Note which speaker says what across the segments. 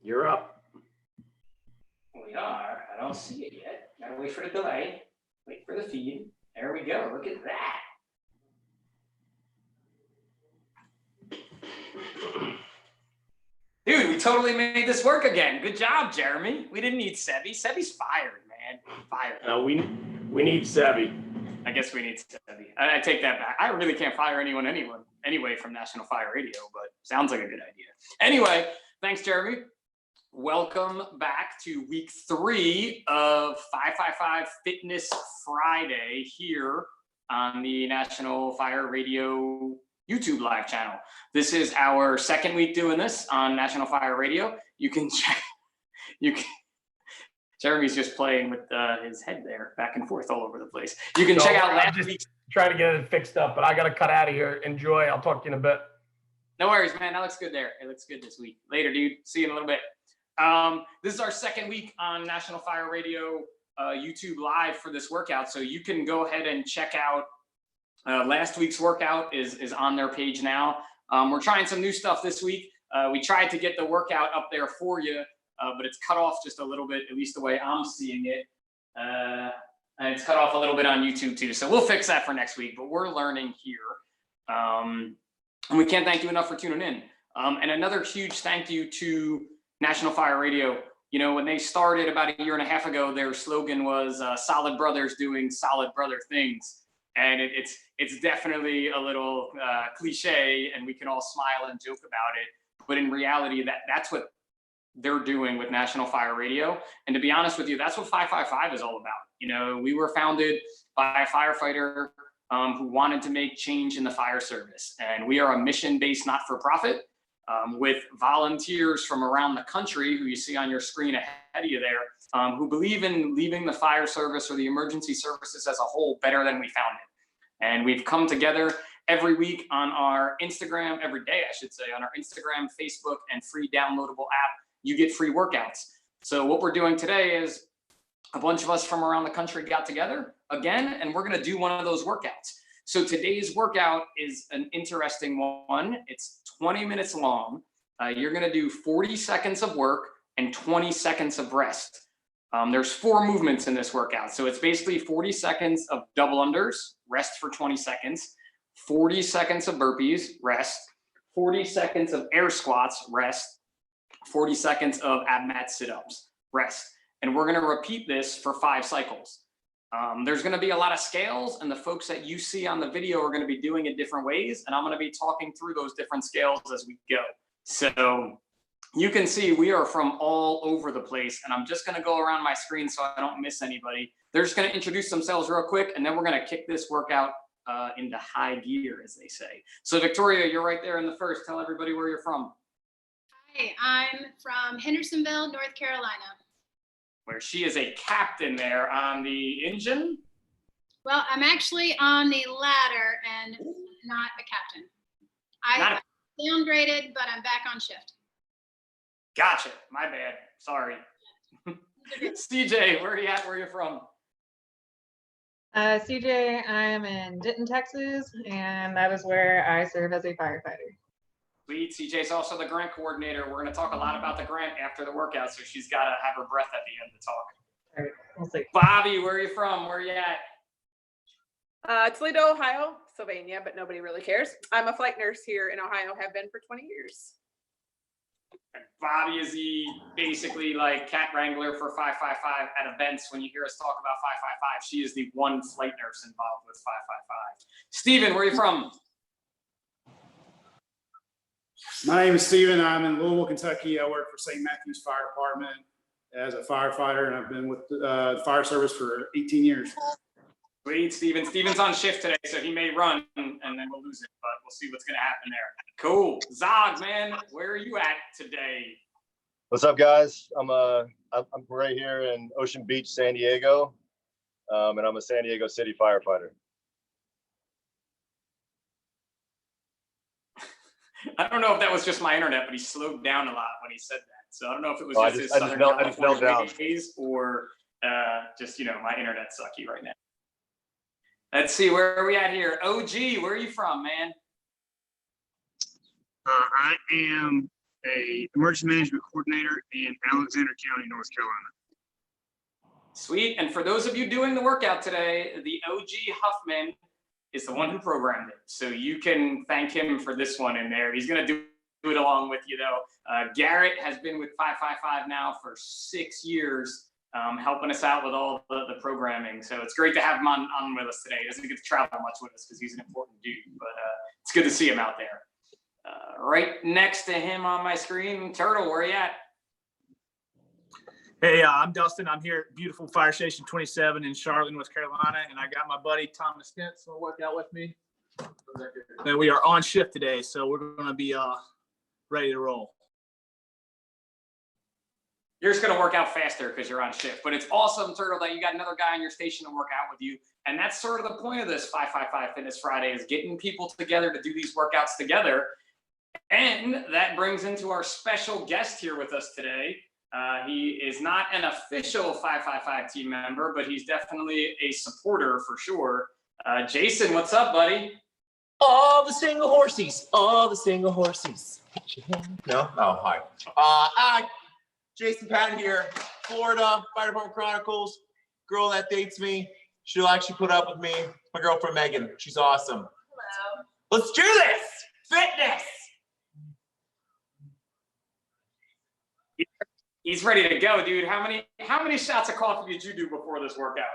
Speaker 1: You're up.
Speaker 2: We are. I don't see it yet. Gotta wait for the delay. Wait for the feed. There we go. Look at that. Dude, we totally made this work again. Good job, Jeremy. We didn't need Sebi. Sebi's fired, man. Fired.
Speaker 1: No, we need Sebi.
Speaker 2: I guess we need Sebi. I take that back. I really can't fire anyone anyway from National Fire Radio, but sounds like a good idea. Anyway, thanks, Jeremy. Welcome back to week 3 of 555 Fitness Friday here on the National Fire Radio YouTube live channel. This is our second week doing this on National Fire Radio. You can check, Jeremy's just playing with his head there, back and forth all over the place. You can check out last week's.
Speaker 1: Trying to get it fixed up, but I got to cut out of here. Enjoy. I'll talk to you in a bit.
Speaker 2: No worries, man. That looks good there. It looks good this week. Later, dude. See you in a little bit. This is our second week on National Fire Radio YouTube live for this workout. So you can go ahead and check out last week's workout is on their page now. We're trying some new stuff this week. We tried to get the workout up there for you, but it's cut off just a little bit, at least the way I'm seeing it. And it's cut off a little bit on YouTube too. So we'll fix that for next week, but we're learning here. And we can't thank you enough for tuning in. And another huge thank you to National Fire Radio. You know, when they started about a year and a half ago, their slogan was solid brothers doing solid brother things. And it's definitely a little cliche, and we can all smile and joke about it. But in reality, that's what they're doing with National Fire Radio. And to be honest with you, that's what 555 is all about. You know, we were founded by a firefighter who wanted to make change in the fire service. And we are a mission-based not-for-profit with volunteers from around the country, who you see on your screen ahead of you there, who believe in leaving the fire service or the emergency services as a whole better than we found it. And we've come together every week on our Instagram, every day, I should say, on our Instagram, Facebook, and free downloadable app. You get free workouts. So what we're doing today is a bunch of us from around the country got together again, and we're going to do one of those workouts. So today's workout is an interesting one. It's 20 minutes long. You're going to do 40 seconds of work and 20 seconds of rest. There's 4 movements in this workout. So it's basically 40 seconds of double unders, rest for 20 seconds, 40 seconds of burpees, rest, 40 seconds of air squats, rest, 40 seconds of ab mat sit-ups, rest. And we're going to repeat this for 5 cycles. There's going to be a lot of scales, and the folks that you see on the video are going to be doing it different ways. And I'm going to be talking through those different scales as we go. So you can see we are from all over the place, and I'm just going to go around my screen so I don't miss anybody. They're just going to introduce themselves real quick, and then we're going to kick this workout into high gear, as they say. So Victoria, you're right there in the first. Tell everybody where you're from.
Speaker 3: Hi, I'm from Hendersonville, North Carolina.
Speaker 2: Where she is a captain there on the engine.
Speaker 3: Well, I'm actually on the ladder and not a captain. I downgraded, but I'm back on shift.
Speaker 2: Gotcha. My bad. Sorry. CJ, where are you at? Where are you from?
Speaker 4: CJ, I'm in Denton, Texas, and that is where I serve as a firefighter.
Speaker 2: Sweet. CJ's also the grant coordinator. We're going to talk a lot about the grant after the workout, so she's got to have her breath at the end to talk.
Speaker 4: All right, we'll see.
Speaker 2: Bobby, where are you from? Where are you at?
Speaker 5: Toledo, Ohio, Sylvania, but nobody really cares. I'm a flight nurse here in Ohio, have been for 20 years.
Speaker 2: Bobby is the basically like cat wrangler for 555 at events. When you hear us talk about 555, she is the one flight nurse involved with 555. Steven, where are you from?
Speaker 6: My name is Steven. I'm in Louisville, Kentucky. I work for St. Matthew's Fire Department as a firefighter, and I've been with the fire service for 18 years.
Speaker 2: Sweet, Steven. Steven's on shift today, so he may run, and then we'll lose it, but we'll see what's going to happen there. Cool. Zog, man, where are you at today?
Speaker 7: What's up, guys? I'm right here in Ocean Beach, San Diego, and I'm a San Diego City firefighter.
Speaker 2: I don't know if that was just my internet, but he slowed down a lot when he said that. So I don't know if it was just his Southern California days or just, you know, my internet's sucky right now. Let's see, where are we at here? OG, where are you from, man?
Speaker 8: I am a emergency management coordinator in Alexander County, North Carolina.
Speaker 2: Sweet. And for those of you doing the workout today, the OG Huffman is the one who programmed it. So you can thank him for this one in there. He's going to do it along with you, though. Garrett has been with 555 now for 6 years, helping us out with all the programming. So it's great to have him on with us today. He doesn't get to travel much with us because he's an important dude, but it's good to see him out there. Right next to him on my screen, Turtle, where you at?
Speaker 9: Hey, I'm Dustin. I'm here at beautiful Fire Station 27 in Charlotte, North Carolina, and I got my buddy Thomas Stentz will work out with me. And we are on shift today, so we're going to be ready to roll.
Speaker 2: You're just going to work out faster because you're on shift, but it's awesome, Turtle, that you got another guy on your station to work out with you. And that's sort of the point of this 555 Fitness Friday, is getting people together to do these workouts together. And that brings into our special guest here with us today. He is not an official 555 team member, but he's definitely a supporter for sure. Jason, what's up, buddy?
Speaker 10: All the single horsies, all the single horsies. No? Oh, hi. Hi, Jason Patton here, Florida, Fire Department Chronicles. Girl that dates me, she'll actually put up with me. My girlfriend, Megan, she's awesome.
Speaker 11: Hello.
Speaker 10: Let's do this, fitness.
Speaker 2: He's ready to go, dude. How many shots of coffee did you do before this workout?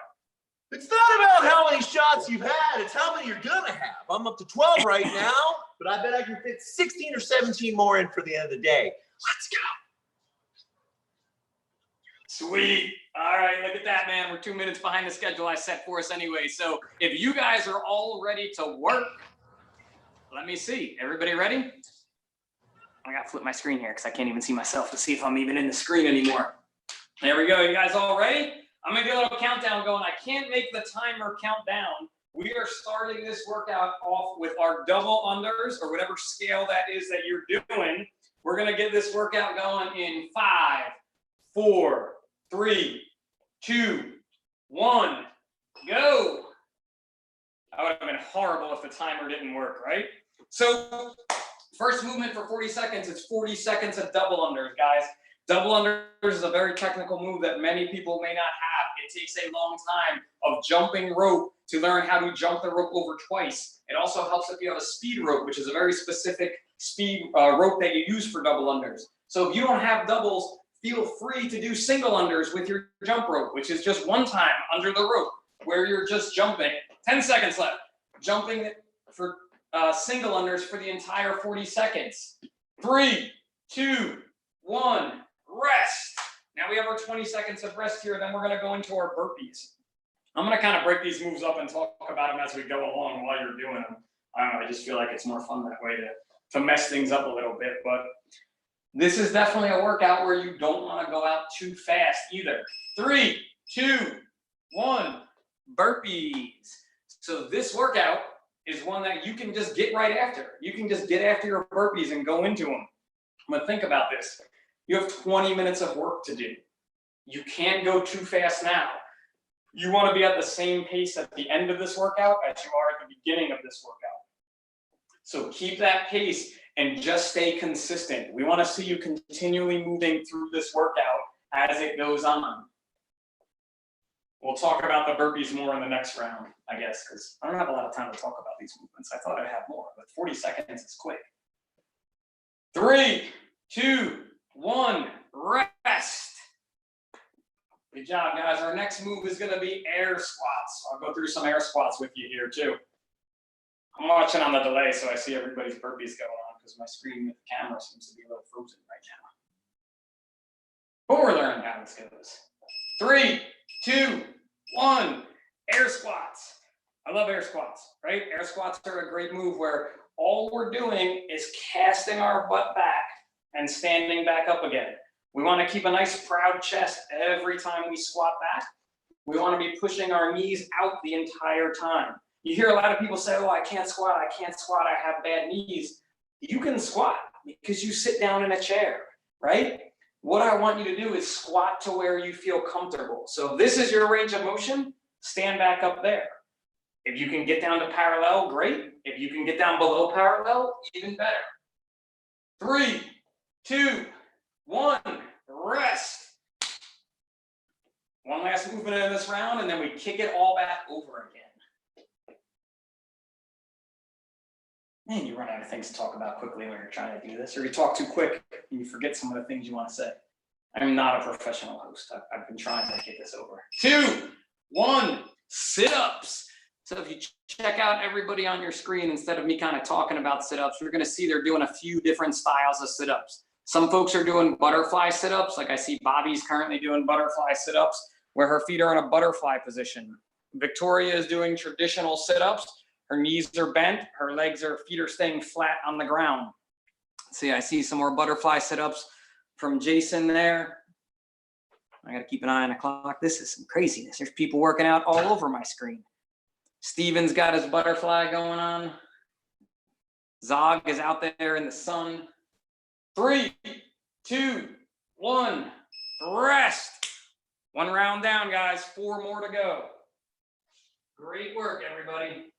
Speaker 10: It's not about how many shots you've had, it's how many you're gonna have. I'm up to 12 right now, but I bet I can fit 16 or 17 more in for the end of the day. Let's go.
Speaker 2: Sweet. All right, look at that, man. We're 2 minutes behind the schedule I set for us anyway. So if you guys are all ready to work, let me see. Everybody ready? I got to flip my screen here because I can't even see myself to see if I'm even in the screen anymore. There we go. You guys all ready? I'm going to get a little countdown going. I can't make the timer count down. We are starting this workout off with our double unders, or whatever scale that is that you're doing. We're going to get this workout going in 5, 4, 3, 2, 1, go. That would have been horrible if the timer didn't work, right? So first movement for 40 seconds, it's 40 seconds of double unders, guys. Double unders is a very technical move that many people may not have. It takes a long time of jumping rope to learn how to jump the rope over twice. It also helps if you have a speed rope, which is a very specific speed rope that you use for double unders. So if you don't have doubles, feel free to do single unders with your jump rope, which is just one time under the rope where you're just jumping. 10 seconds left. Jumping for single unders for the entire 40 seconds. 3, 2, 1, rest. Now we have our 20 seconds of rest here, then we're going to go into our burpees. I'm going to kind of break these moves up and talk about them as we go along while you're doing them. I don't know, I just feel like it's more fun that way to mess things up a little bit, but this is definitely a workout where you don't want to go out too fast either. 3, 2, 1, burpees. So this workout is one that you can just get right after. You can just get after your burpees and go into them. But think about this. You have 20 minutes of work to do. You can't go too fast now. You want to be at the same pace at the end of this workout as you are at the beginning of this workout. So keep that pace and just stay consistent. We want to see you continually moving through this workout as it goes on. We'll talk about the burpees more in the next round, I guess, because I don't have a lot of time to talk about these movements. I thought I'd have more, but 40 seconds is quick. 3, 2, 1, rest. Good job, guys. Our next move is going to be air squats. I'll go through some air squats with you here, too. I'm watching on the delay, so I see everybody's burpees going on because my screen with the camera seems to be a little frozen right now. But we're learning how this goes. 3, 2, 1, air squats. I love air squats, right? Air squats are a great move where all we're doing is casting our butt back and standing back up again. We want to keep a nice proud chest every time we squat back. We want to be pushing our knees out the entire time. You hear a lot of people say, oh, I can't squat, I have bad knees. You can squat because you sit down in a chair, right? What I want you to do is squat to where you feel comfortable. So if this is your range of motion, stand back up there. If you can get down to parallel, great. If you can get down below parallel, even better. 3, 2, 1, rest. One last movement in this round, and then we kick it all back over again. Man, you run out of things to talk about quickly when you're trying to do this, or you talk too quick and you forget some of the things you want to say. I'm not a professional host. I've been trying to get this over. 2, 1, sit-ups. So if you check out everybody on your screen, instead of me kind of talking about sit-ups, you're going to see they're doing a few different styles of sit-ups. Some folks are doing butterfly sit-ups. Like I see Bobby's currently doing butterfly sit-ups where her feet are in a butterfly position. Victoria is doing traditional sit-ups. Her knees are bent, her feet are staying flat on the ground. See, I see some more butterfly sit-ups from Jason there. I gotta keep an eye on the clock. This is some craziness. There's people working out all over my screen. Steven's got his butterfly going on. Zog is out there in the sun. 3, 2, 1, rest. One round down, guys. 4 more to go. Great work, everybody.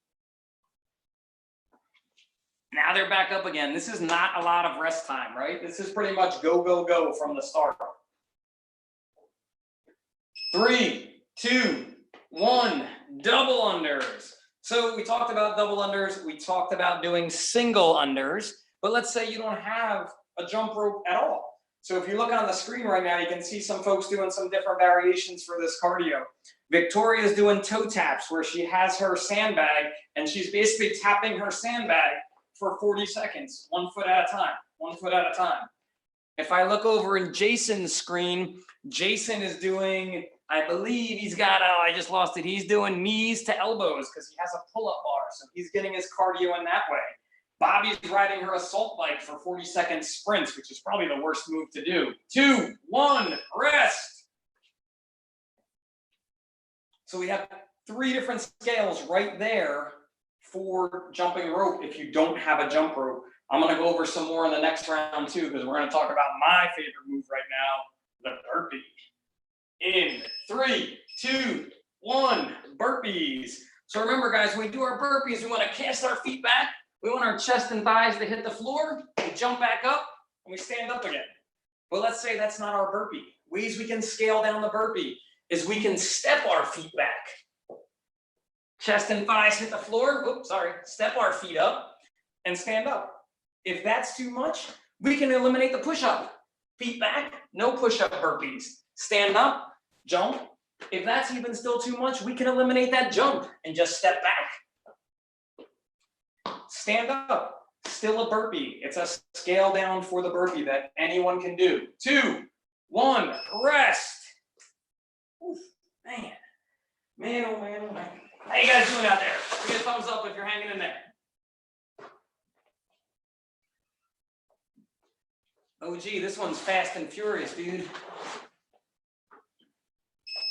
Speaker 2: Now they're back up again. This is not a lot of rest time, right? This is pretty much go, go, go from the start. 3, 2, 1, double unders. So we talked about double unders. We talked about doing single unders, but let's say you don't have a jump rope at all. So if you look on the screen right now, you can see some folks doing some different variations for this cardio. Victoria's doing toe taps where she has her sandbag and she's basically tapping her sandbag for 40 seconds, 1 foot at a time, 1 foot at a time. If I look over in Jason's screen, Jason is doing, I believe he's got, I just lost it. He's doing knees to elbows because he has a pull-up bar. So he's getting his cardio in that way. Bobby's riding her assault bike for 40-second sprints, which is probably the worst move to do. 2, 1, rest. So we have 3 different scales right there for jumping rope if you don't have a jump rope. I'm going to go over some more in the next round too, because we're going to talk about my favorite move right now, the burpee. In 3, 2, 1, burpees. So remember, guys, when we do our burpees, we want to cast our feet back. We want our chest and thighs to hit the floor. We jump back up and we stand up again. But let's say that's not our burpee. Ways we can scale down the burpee is we can step our feet back. Chest and thighs hit the floor. Oops, sorry. Step our feet up and stand up. If that's too much, we can eliminate the push-up. Feet back, no push-up burpees. Stand up, jump. If that's even still too much, we can eliminate that jump and just step back. Stand up, still a burpee. It's a scale down for the burpee that anyone can do. 2, 1, rest. Oof, man. Man, oh man, oh man. How you guys doing out there? Give me a thumbs up if you're hanging in there. Oh gee, this one's fast and furious, dude.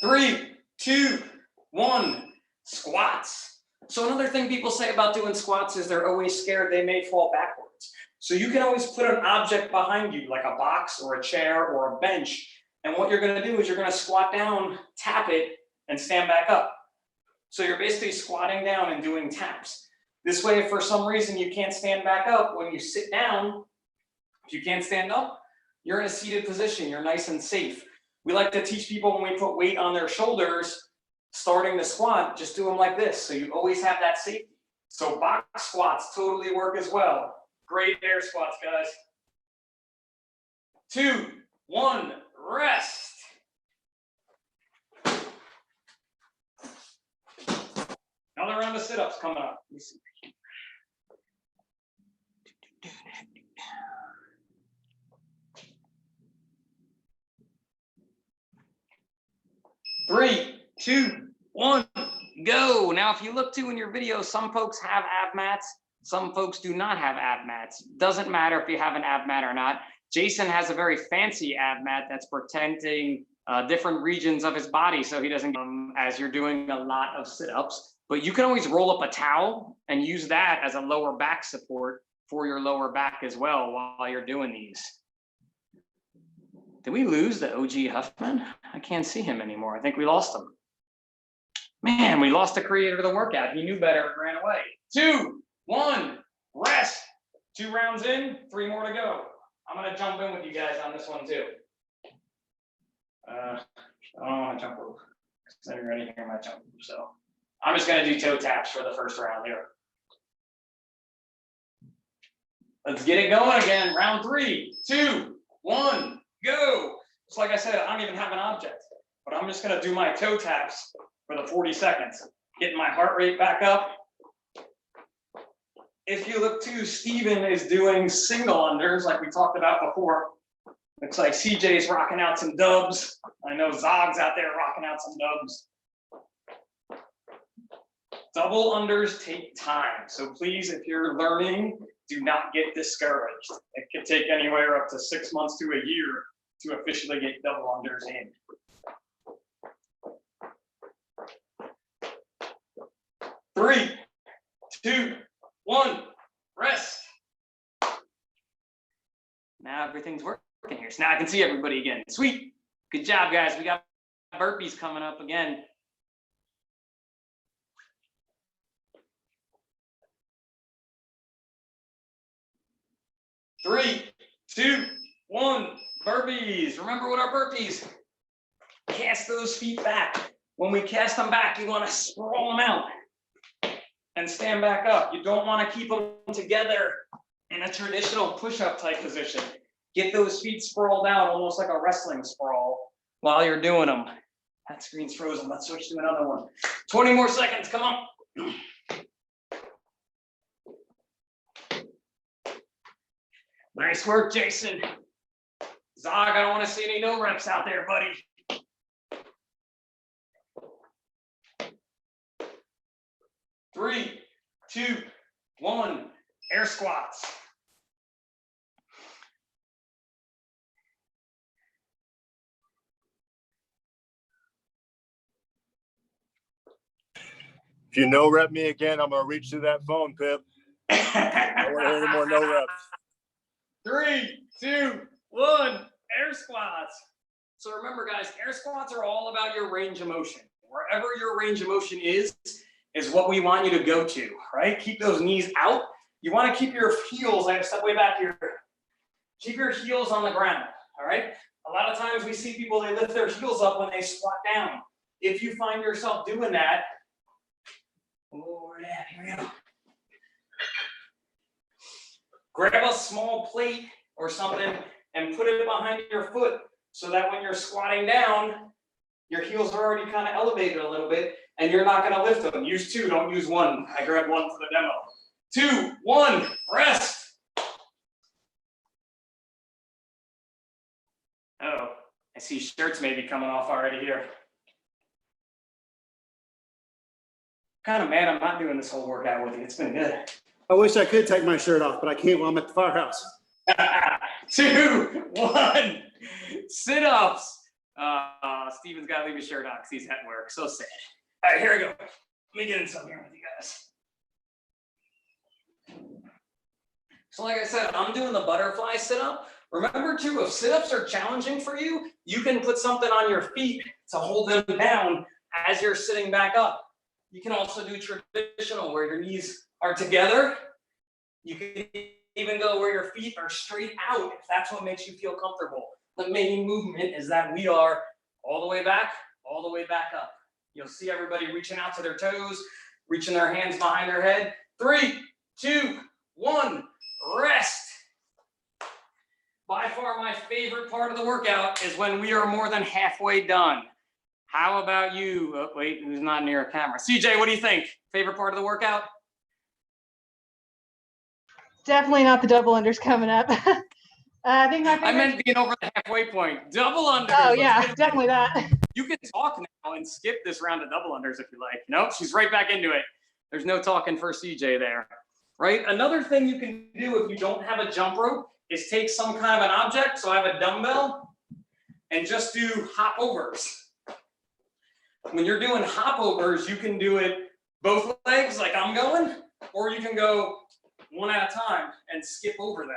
Speaker 2: 3, 2, 1, squats. So another thing people say about doing squats is they're always scared they may fall backwards. So you can always put an object behind you, like a box or a chair or a bench. And what you're gonna do is you're gonna squat down, tap it, and stand back up. So you're basically squatting down and doing taps. This way, if for some reason you can't stand back up, when you sit down, if you can't stand up, you're in a seated position, you're nice and safe. We like to teach people when we put weight on their shoulders, starting the squat, just do them like this. So you always have that safety. So box squats totally work as well. Great air squats, guys. 2, 1, rest. Another round of sit-ups coming up. Let me see. 3, 2, 1, go. Now, if you look too in your video, some folks have ab mats. Some folks do not have ab mats. Doesn't matter if you have an ab mat or not. Jason has a very fancy ab mat that's protecting different regions of his body so he doesn't as you're doing a lot of sit-ups. But you can always roll up a towel and use that as a lower back support for your lower back as well while you're doing these. Did we lose the OG Huffman? I can't see him anymore. I think we lost him. Man, we lost the creator of the workout. He knew better and ran away. 2, 1, rest. 2 rounds in, 3 more to go. I'm gonna jump in with you guys on this one too. I don't want to jump rope. I never anything in my jump rope, so I'm just gonna do toe taps for the first round here. Let's get it going again. Round 3, 2, 1, go. Just like I said, I don't even have an object, but I'm just gonna do my toe taps for the 40 seconds. Getting my heart rate back up. If you look too, Steven is doing single unders like we talked about before. Looks like CJ's rocking out some dubs. I know Zog's out there rocking out some dubs. Double unders take time. So please, if you're learning, do not get discouraged. It could take anywhere up to 6 months to a year to officially get double unders in. 3, 2, 1, rest. Now everything's working here. So now I can see everybody again. Sweet. Good job, guys. We got burpees coming up again. Three, 2, 1, burpees. Remember what our burpees? Cast those feet back. When we cast them back, you want to sprawl them out and stand back up. You don't want to keep them together in a traditional push-up type position. Get those feet sprawled out, almost like a wrestling sprawl while you're doing them. That screen's frozen. Let's switch to another one. 20 more seconds. Come on. Nice work, Jason. Zog, I don't want to see any no reps out there, buddy. Three, 2, 1, air squats.
Speaker 7: If you no rep me again, I'm gonna reach through that phone, Pip. I don't want to hear any more no reps.
Speaker 2: 3, 2, 1, air squats. So remember, guys, air squats are all about your range of motion. Wherever your range of motion is what we want you to go to, right? Keep those knees out. You want to keep your heels, I have to step way back here. Keep your heels on the ground, all right? A lot of times we see people, they lift their heels up when they squat down. If you find yourself doing that, oh, yeah, here we go. Grab a small plate or something and put it behind your foot so that when you're squatting down, your heels are already kind of elevated a little bit and you're not going to lift them. Use 2, don't use 1. I grabbed 1 for the demo. 2, 1, rest. Oh, I see shirts maybe coming off already here. Kind of mad I'm not doing this whole workout with you. It's been good.
Speaker 6: I wish I could take my shirt off, but I can't while I'm at the firehouse.
Speaker 2: 2, 1, sit-ups. Steven's got to leave his shirt on because he's at work. So sad. All right, here we go. Let me get in some here with you guys. So like I said, I'm doing the butterfly sit-up. Remember too, if sit-ups are challenging for you, you can put something on your feet to hold them down as you're sitting back up. You can also do traditional where your knees are together. You can even go where your feet are straight out if that's what makes you feel comfortable. The main movement is that we are all the way back, all the way back up. You'll see everybody reaching out to their toes, reaching their hands behind their head. 3, 2, 1, rest. By far my favorite part of the workout is when we are more than halfway done. How about you? Oh, wait, who's not near a camera? CJ, what do you think? Favorite part of the workout?
Speaker 4: Definitely not the double unders coming up. I think my favorite.
Speaker 2: I meant being over the halfway point. Double unders.
Speaker 4: Oh yeah, definitely that.
Speaker 2: You can talk now and skip this round of double unders if you like. Nope, she's right back into it. There's no talking for CJ there, right? Another thing you can do if you don't have a jump rope is take some kind of an object. So I have a dumbbell and just do hop overs. When you're doing hop overs, you can do it both legs like I'm going, or you can go one at a time and skip over them.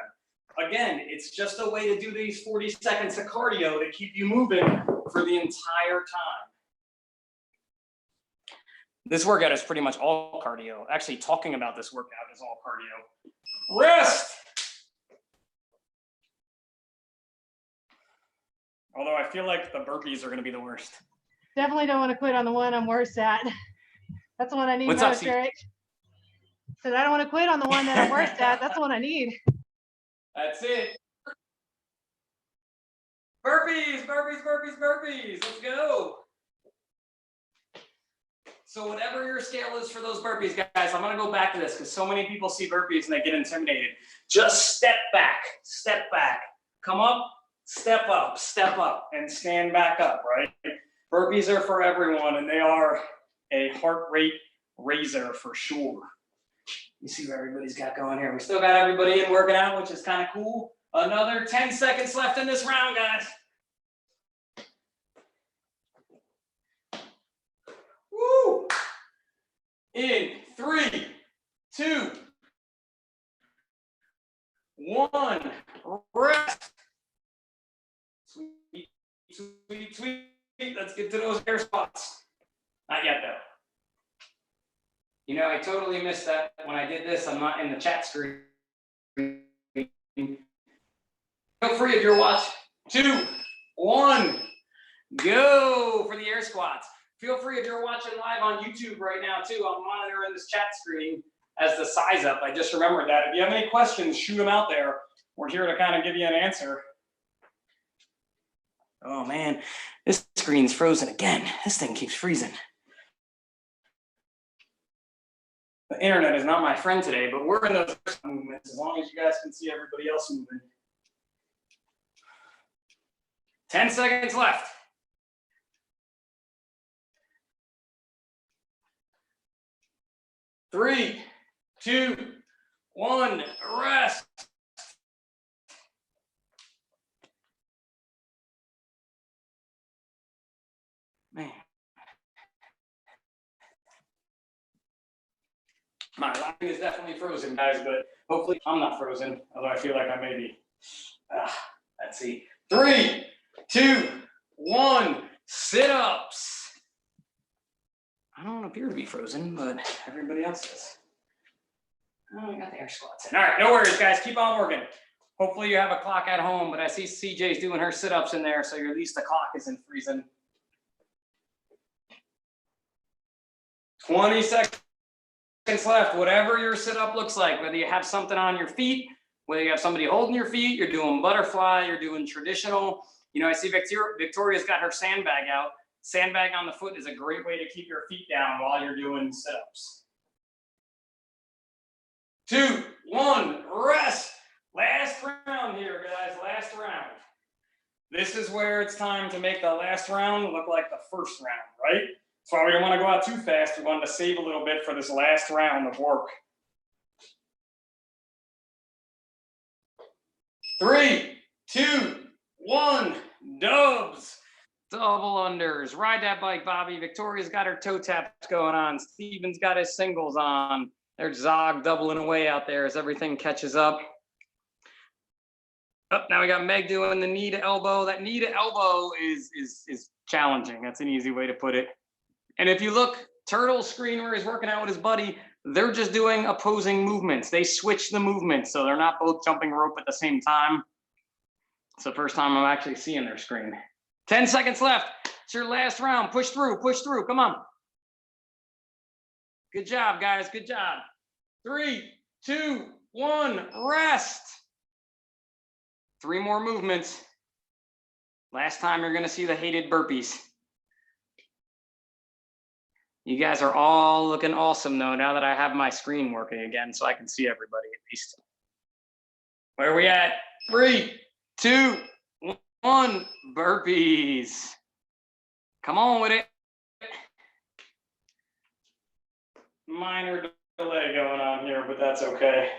Speaker 2: Again, it's just a way to do these 40 seconds of cardio to keep you moving for the entire time. This workout is pretty much all cardio. Actually, talking about this workout is all cardio. Rest. feel like the burpees are going to be the worst.
Speaker 4: Definitely don't want to quit on the one I'm worst at. That's the one I need
Speaker 2: What's up,
Speaker 4: most,
Speaker 2: Steve?
Speaker 4: right? Said I don't want to quit on the one that I'm worst at. That's the one I need.
Speaker 2: That's it. Burpees, burpees, burpees, burpees. Let's go. So whatever your scale is for those burpees, guys, I'm going to go back to this because so many people see burpees and they get intimidated. Just step back, come up, step up, and stand back up, right? Burpees are for everyone, and they are a heart rate raiser for sure. You see what everybody's got going here. We still got everybody in working out, which is kind of cool. Another 10 seconds left in this round, guys. Woo! In 3, 2, 1, rest. Sweet, sweet, sweet. Let's get to those air spots. Not yet, though. You know, I totally missed that when I did this. I'm not in the chat screen. Feel free if you're watching. 2, 1, go for the air squats. Feel free if you're watching live on YouTube right now too. I'm monitoring this chat screen as the size up. I just remembered that. If you have any questions, shoot them out there. We're here to kind of give you an answer. Oh man, this screen's frozen again. This thing keeps freezing. The internet is not my friend today, but we're in those movements as long as you guys can see everybody else moving. 10 seconds left. 3, 2, 1, rest. Man. My line is definitely frozen, guys, but hopefully I'm not frozen, although I feel like I may be. Let's see. 3, 2, 1, sit-ups. I don't appear to be frozen, but everybody else is. Oh, we got the air squats in. All right, no worries, guys. Keep on working. Hopefully you have a clock at home, but I see CJ's doing her sit-ups in there, so at least the clock isn't freezing. 20 seconds left. Whatever your sit-up looks like, whether you have something on your feet, whether you have somebody holding your feet, you're doing butterfly, you're doing traditional. You know, I see Victoria's got her sandbag out. Sandbag on the foot is a great way to keep your feet down while you're doing sit-ups. 2, 1, rest. Last round here, guys, last round. This is where it's time to make the last round look like the first round, right? That's why we don't want to go out too fast. We wanted to save a little bit for this last round of work. 3, 2, 1, dubs. Double unders. Ride that bike, Bobby. Victoria's got her toe taps going on. Steven's got his singles on. There's Zog doubling away out there as everything catches up. Oh, now we got Meg doing the knee to elbow. That knee to elbow is challenging. That's an easy way to put it. And if you look, Turtle's screen where he's working out with his buddy, they're just doing opposing movements. They switch the movements, so they're not both jumping rope at the same time. It's the first time I'm actually seeing their screen. 10 seconds left. It's your last round. Push through, come on. Good job, guys, good job. 3, 2, 1, rest. 3 more movements. Last time you're gonna see the hated burpees. You guys are all looking awesome though, now that I have my screen working again so I can see everybody at least. Where are we at? 3, 2, 1, burpees. Come on with it. Minor delay going on here, but that's okay.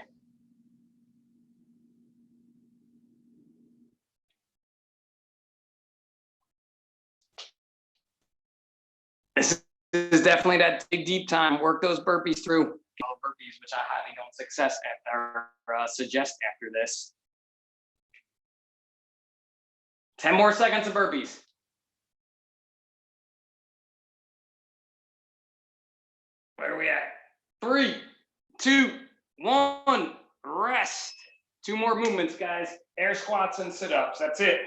Speaker 2: This is definitely that big deep time. Work those burpees through. Burpees, which I highly don't suggest after this. 10 more seconds of burpees. Where are we at? 3, 2, 1, rest. 2 more movements, guys. Air squats and sit-ups. That's it.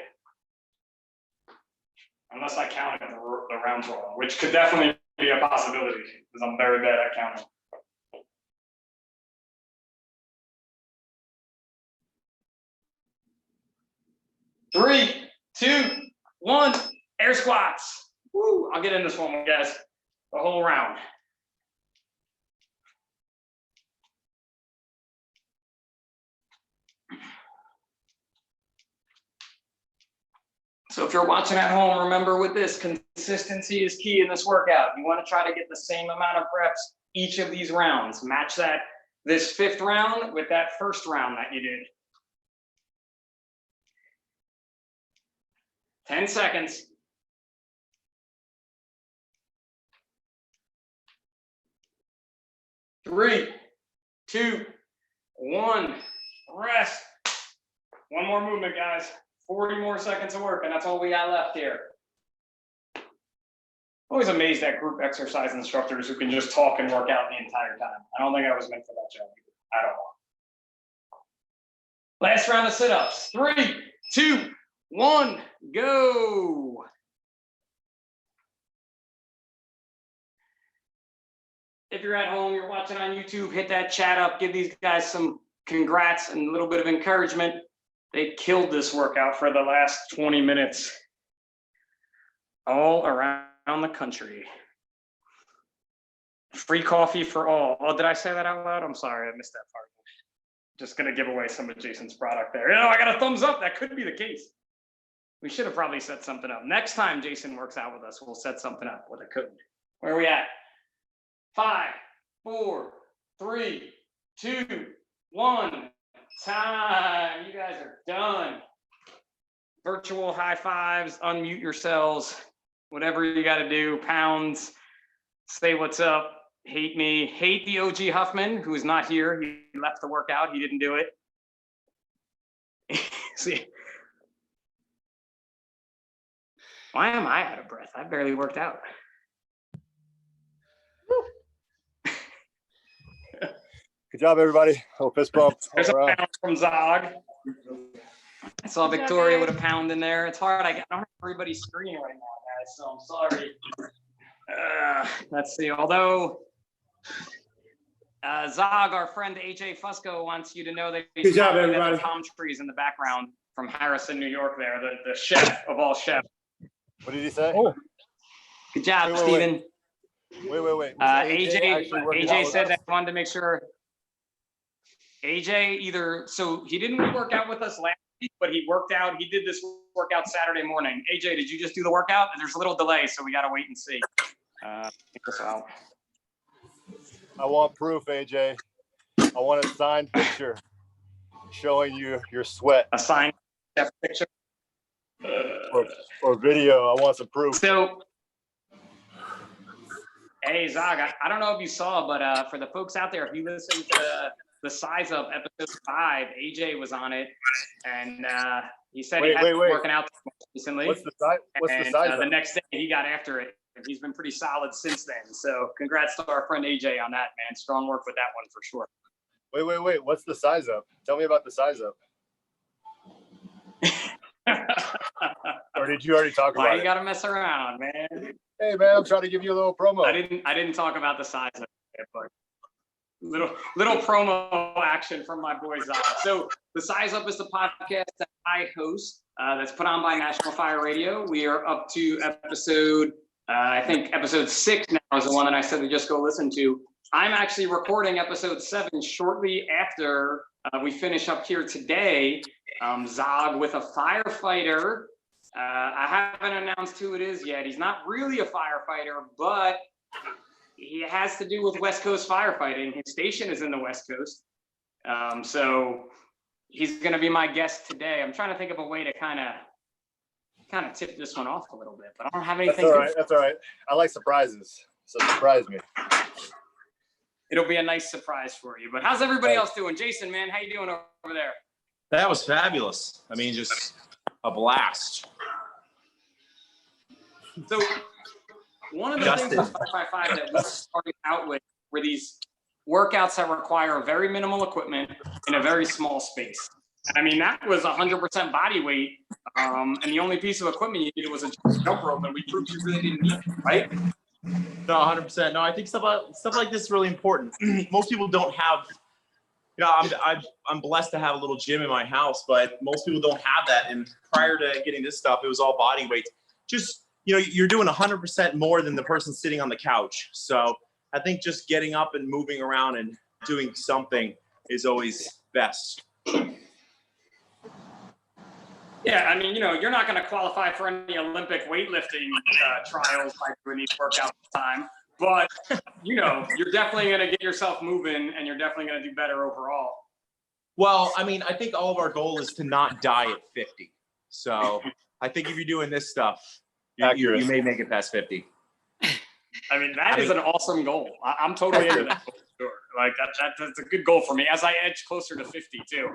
Speaker 2: unless I counted the rounds wrong, which could definitely be a possibility because I'm very bad at counting. Three, two, one, air squats. Woo, I'll get in this one, guys, the whole round. So if you're watching at home, remember with this, consistency is key in this workout. You want to try to get the same amount of reps each of these rounds. Match that, this 5th round with that 1st round that you did. 10 seconds. 3, 2, 1, rest. One more movement, guys. 40 more seconds of work, and that's all we got left here. Always amazed at group exercise instructors who can just talk and work out the entire time. I don't think I was meant for that job at all. Last round of sit-ups. 3, 2, 1, go. If you're at home, you're watching on YouTube, hit that chat up, give these guys some congrats and a little bit of encouragement. They killed this workout for the last 20 minutes. All around the country. Free coffee for all. Oh, did I say that out loud? I'm sorry, I missed that part. Just gonna give away some of Jason's product there. You know, I got a thumbs up. That could be the case. We should have probably set something up. Next time Jason works out with us, we'll set something up with a code. Where are we at? 5, 4, 3, 2, 1. Time. You guys are done. Virtual high fives, unmute yourselves, whatever you got to do. Pounds, say what's up, hate me, hate the OG Huffman, who is not here. He left the workout, he didn't do it. See, why am I out of breath? I barely worked out.
Speaker 7: Good job, everybody. Oh, fist bump.
Speaker 2: There's
Speaker 7: All
Speaker 2: a
Speaker 7: right.
Speaker 2: pound from Zog. I saw Victoria
Speaker 3: guys.
Speaker 2: with a pound in there. It's hard. I don't have everybody's screen right now, guys, so I'm sorry. Let's see. Although Zog, our friend AJ Fusco, wants you to know that he's
Speaker 6: Good job,
Speaker 2: smiling at
Speaker 6: everybody.
Speaker 2: the palm trees in the background from Harrison, New York. There, the chef of all chefs.
Speaker 7: What did he say?
Speaker 6: Oh.
Speaker 2: Good job,
Speaker 7: Wait.
Speaker 2: Stephen.
Speaker 7: Wait.
Speaker 2: AJ said that he wanted to make sure. AJ so he didn't work out with us last week, but he worked out. He did this workout Saturday morning. AJ, did you just do the workout? There's a little delay, so we got to wait and see. Check this out.
Speaker 7: I want proof, AJ. I want a signed picture showing you your sweat.
Speaker 2: A signed picture.
Speaker 7: Or video. I want some proof.
Speaker 2: So, hey, Zog, I don't know if you saw, but for the folks out there, if you listen to the Size Up episode 5, AJ was on it, and he said he had been working out recently.
Speaker 7: What's the size?
Speaker 2: The next day he got after it. And he's been pretty solid since then. So congrats to our friend AJ on that, man. Strong work with that one for sure.
Speaker 7: Wait. What's the size up? Tell me about the size up. Or did you already talk about it?
Speaker 2: Why you gotta mess around, man?
Speaker 7: Hey man, I'm trying to give you a little promo.
Speaker 2: I didn't talk about the size of it, but little promo action from my boys. So the Size Up is the podcast that I host. That's put on by National Fire Radio. We are up to episode, I think episode 6 now is the one that I said to just go listen to. I'm actually recording episode 7 shortly after we finish up here today. Zog with a firefighter. I haven't announced who it is yet. He's not really a firefighter, but he has to do with West Coast firefighting. His station is in the West Coast. So he's going to be my guest today. I'm trying to think of a way to kind of tip this one off a little bit, but I don't have anything.
Speaker 7: That's all right. I like surprises. So surprise me.
Speaker 2: It'll be a nice surprise for you. But how's everybody else doing? Jason, man, how you doing over there?
Speaker 10: That was fabulous. I mean, just a blast.
Speaker 2: So one of the things with 555 that we started out with were these workouts that require very minimal equipment in a very small space. I mean, that was 100% body weight. And the only piece of equipment you needed was a jump rope, and we proved you really didn't need it, right?
Speaker 10: No, 100%. No, I think stuff like this is really important. Most people don't have, you know, I'm blessed to have a little gym in my house, but most people don't have that. And prior to getting this stuff, it was all body weight. Just, you know, you're doing 100% more than the person sitting on the couch. So I think just getting up and moving around and doing something is always best.
Speaker 2: Yeah, I mean, you know, you're not going to qualify for any Olympic weightlifting trials by doing these workouts time, but, you know, you're definitely going to get yourself moving, and you're definitely going to do better overall.
Speaker 10: Well, I mean, I think all of our goal is to not die at 50. So I think if you're doing this stuff, you may make it past 50.
Speaker 2: I mean, that is an awesome goal. I'm totally into that goal, for sure. Like, that's a good goal for me as I edge closer to 50, too.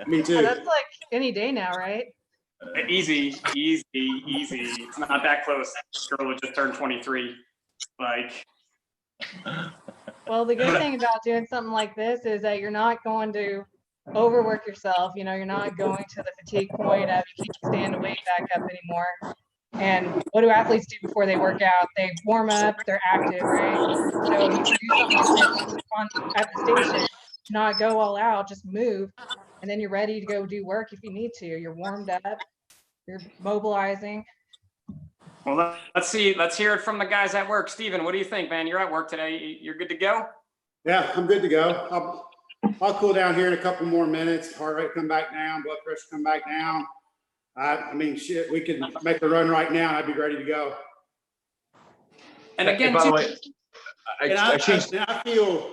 Speaker 6: Me too.
Speaker 4: Yeah, that's like any day now, right?
Speaker 2: Easy. It's not that close. This girl would just turn 23. Like,
Speaker 4: Well, the good thing about doing something like this is that you're not going to overwork yourself. You know, you're not going to the fatigue point of you can't stand to weight back up anymore. And what do athletes do before they work out? They warm up, they're active, right? So you can do something like this at the station, not go all out, just move, and then you're ready to go do work if you need to. You're warmed up, you're mobilizing.
Speaker 2: well, let's see. Let's hear it from the guys at work. Steven, what do you think, man? You're at work today. You're good to go?
Speaker 6: Yeah, I'm good to go. I'll cool down here in a couple more minutes. Heart rate come back down, blood pressure come back down. I mean, shit, we could make a run right now. I'd be ready to go.
Speaker 2: And again,
Speaker 10: by the
Speaker 2: too,
Speaker 10: way,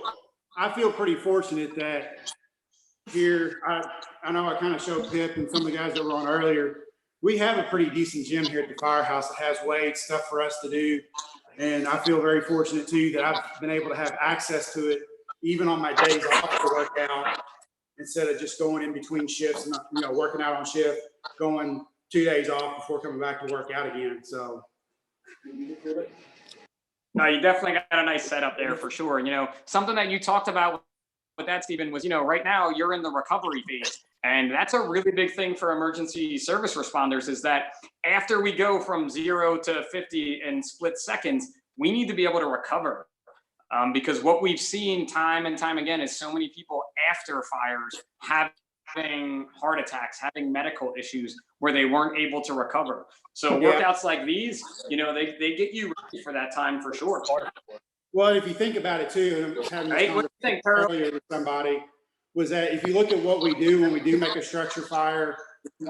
Speaker 6: I feel pretty fortunate that here, I know I kind of showed Pip and some of the guys that were on earlier. We have a pretty decent gym here at the firehouse that has weights, stuff for us to do. And I feel very fortunate too that I've been able to have access to it, even on my days off to work out, instead of just going in between shifts and, you know, working out on shift, going 2 days off before coming back to work out again. So.
Speaker 2: no, you definitely got a nice setup there for sure. You know, something that you talked about with that, Stephen, was, you know, right now you're in the recovery phase. And that's a really big thing for emergency service responders, is that after we go from 0 to 50 in split seconds, we need to be able to recover. Because what we've seen time and time again is so many people after fires having heart attacks, having medical issues where they weren't able to recover. So workouts like these, you know, they get you ready for that time for sure.
Speaker 6: Well, if you think about it too, having this conversation earlier with somebody, was that if you look at what we do when we do make a structure fire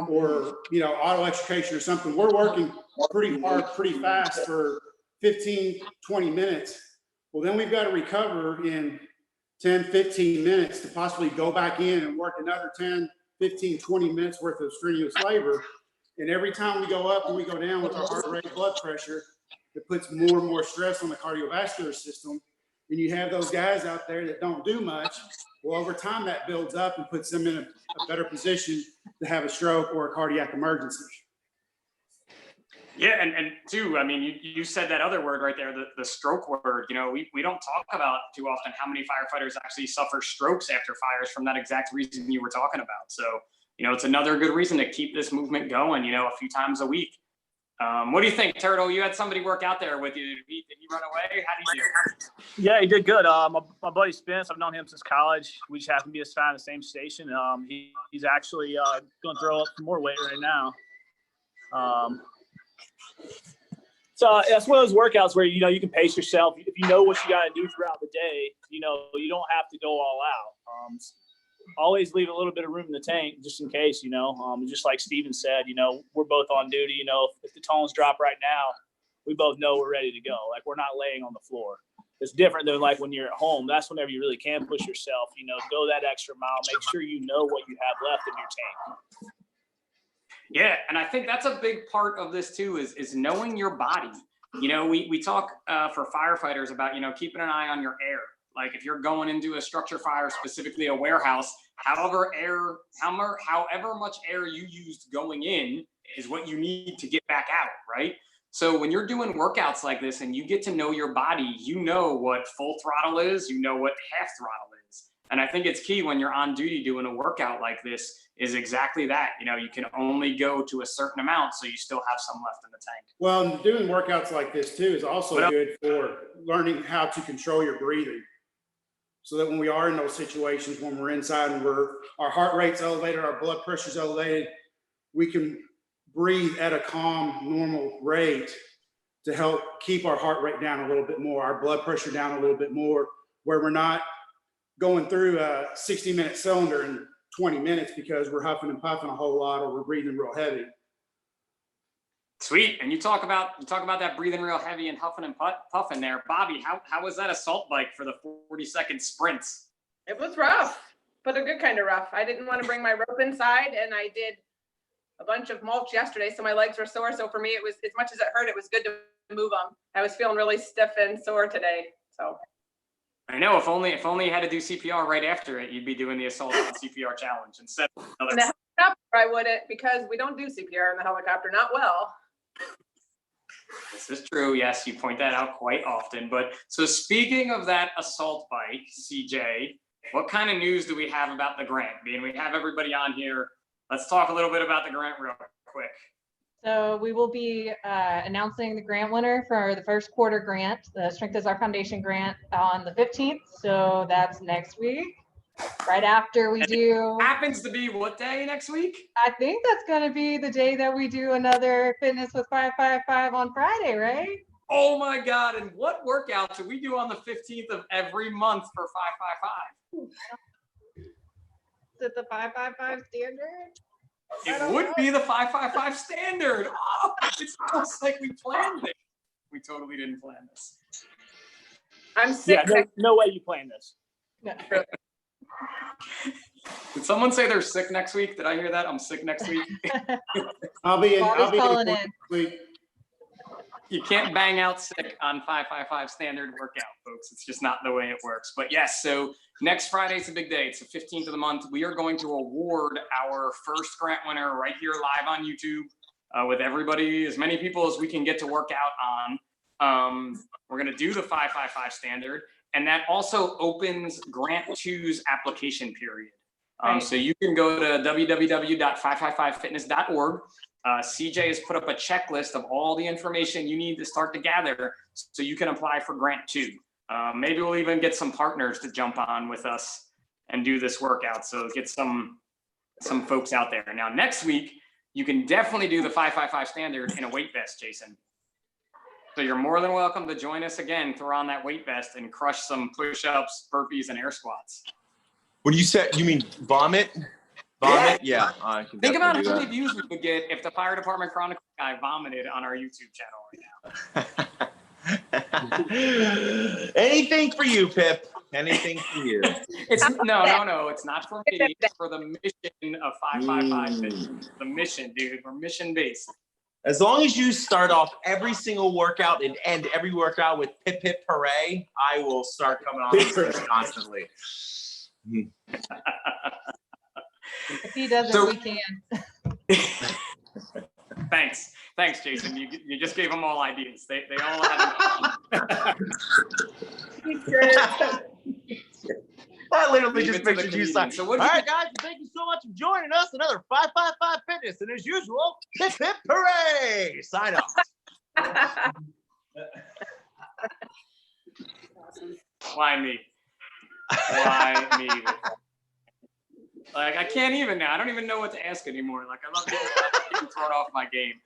Speaker 6: or, you know, auto electrocution or something, we're working pretty hard, pretty fast for 15, 20 minutes. Well, then we've got to recover in 10, 15 minutes to possibly go back in and work another 10, 15, 20 minutes worth of strenuous labor. And every time we go up and we go down with our heart rate, blood pressure, it puts more and more stress on the cardiovascular system. And you have those guys out there that don't do much. Well, over time that builds up and puts them in a better position to have a stroke or a cardiac emergency.
Speaker 2: Yeah, and too, I mean, you said that other word right there, the stroke word. You know, we don't talk about too often how many firefighters actually suffer strokes after fires from that exact reason you were talking about. So, you know, it's another good reason to keep this movement going, you know, a few times a week. What do you think, Turtle? You had somebody work out there with you. Did he run away? How did he do?
Speaker 9: Yeah, he did good. My buddy Spence, I've known him since college. We just happen to be assigned the same station. He's actually going to throw up some more weight right now. So that's one of those workouts where, you know, you can pace yourself. If you know what you got to do throughout the day, you know, you don't have to go all out. Always leave a little bit of room in the tank just in case, you know. Just like Steven said, you know, we're both on duty. You know, if the tones drop right now, we both know we're ready to go. Like, we're not laying on the floor. It's different than like when you're at home. That's whenever you really can push yourself, you know, go that extra mile, make sure you know what you have left in your tank.
Speaker 2: Yeah, and I think that's a big part of this too, is knowing your body. You know, we talk for firefighters about, you know, keeping an eye on your air. Like if you're going into a structure fire, specifically a warehouse, however much air you used going in is what you need to get back out, right? So when you're doing workouts like this and you get to know your body, you know what full throttle is, you know what half throttle is. And I think it's key when you're on duty doing a workout like this is exactly that. You know, you can only go to a certain amount, so you still have some left in the tank.
Speaker 6: Well, and doing workouts like this too is also good for learning how to control your breathing. So that when we are in those situations, when we're inside and our heart rate's elevated, our blood pressure's elevated, we can breathe at a calm, normal rate to help keep our heart rate down a little bit more, our blood pressure down a little bit more, where we're not going through a 60-minute cylinder in 20 minutes because we're huffing and puffing a whole lot or we're breathing real heavy.
Speaker 2: Sweet. And you talk about that breathing real heavy and huffing and puffing there. Bobby, how was that assault bike for the 40-second sprints?
Speaker 5: It was rough, but a good kind of rough. I didn't want to bring my rope inside, and I did a bunch of mulch yesterday, so my legs were sore. So for me, it was, as much as it hurt, it was good to move them. I was feeling really stiff and sore today. So
Speaker 2: I know, if only you had to do CPR right after it, you'd be doing the assault on CPR challenge instead of
Speaker 5: in the helicopter, I wouldn't, because we don't do CPR in the helicopter, not well.
Speaker 2: This is true. Yes, you point that out quite often. But so speaking of that assault bike, CJ, what kind of news do we have about the grant? Being we have everybody on here, let's talk a little bit about the grant real quick.
Speaker 4: So we will be announcing the grant winner for the first quarter grant, the Strength is Our Foundation grant, on the 15th. So that's next week, right after we do.
Speaker 2: Happens to be what day next week?
Speaker 4: I think that's going to be the day that we do another Fitness with 555 on Friday, right?
Speaker 2: Oh my God. And what workout do we do on the 15th of every month for 555?
Speaker 4: Is it the 555 standard?
Speaker 2: It would be the 555 standard. Oh, it's almost like we planned it. We totally didn't plan this.
Speaker 5: I'm sick.
Speaker 9: Yeah, no way you planned this.
Speaker 4: No.
Speaker 2: Did someone say they're sick next week? Did I hear that? I'm sick next week.
Speaker 6: I'll be
Speaker 4: calling in.
Speaker 6: next week.
Speaker 2: You can't bang out sick on 555 standard workout, folks. It's just not the way it works. But yes, so next Friday is a big day. It's the 15th of the month. We are going to award our first grant winner right here live on YouTube with everybody, as many people as we can get to work out on. We're going to do the 555 standard. And that also opens Grant 2's application period. So you can go to www.555fitness.org. CJ has put up a checklist of all the information you need to start to gather so you can apply for Grant 2. Maybe we'll even get some partners to jump on with us and do this workout. So get some folks out there. Now, next week, you can definitely do the 555 standard in a weight vest, Jason. So you're more than welcome to join us again, throw on that weight vest and crush some push-ups, burpees, and air squats.
Speaker 10: When you said, you mean vomit? Vomit? Yeah. I can
Speaker 2: Think about how
Speaker 10: definitely
Speaker 2: many views we would get if the Fire Department Chronicles guy vomited on our YouTube channel right now.
Speaker 10: Anything for you, Pip. Anything for you.
Speaker 2: No. It's not for me. It's for the mission of 555. The mission, dude. We're mission-based.
Speaker 10: As long as you start off every single workout and end every workout with pip pip hooray, I will start coming on this constantly.
Speaker 4: If he doesn't, we can.
Speaker 2: Thanks, Jason. You just gave them all ideas. They all had
Speaker 10: I literally just pictured you saying,
Speaker 2: so
Speaker 10: all right, guys, thank you so much for joining us. Another 555 Fitness. And as usual, hip, hip, hooray. Sign up.
Speaker 2: Why me? Like, I can't even now. I don't even know what to ask anymore. Like, I love getting thrown off my game.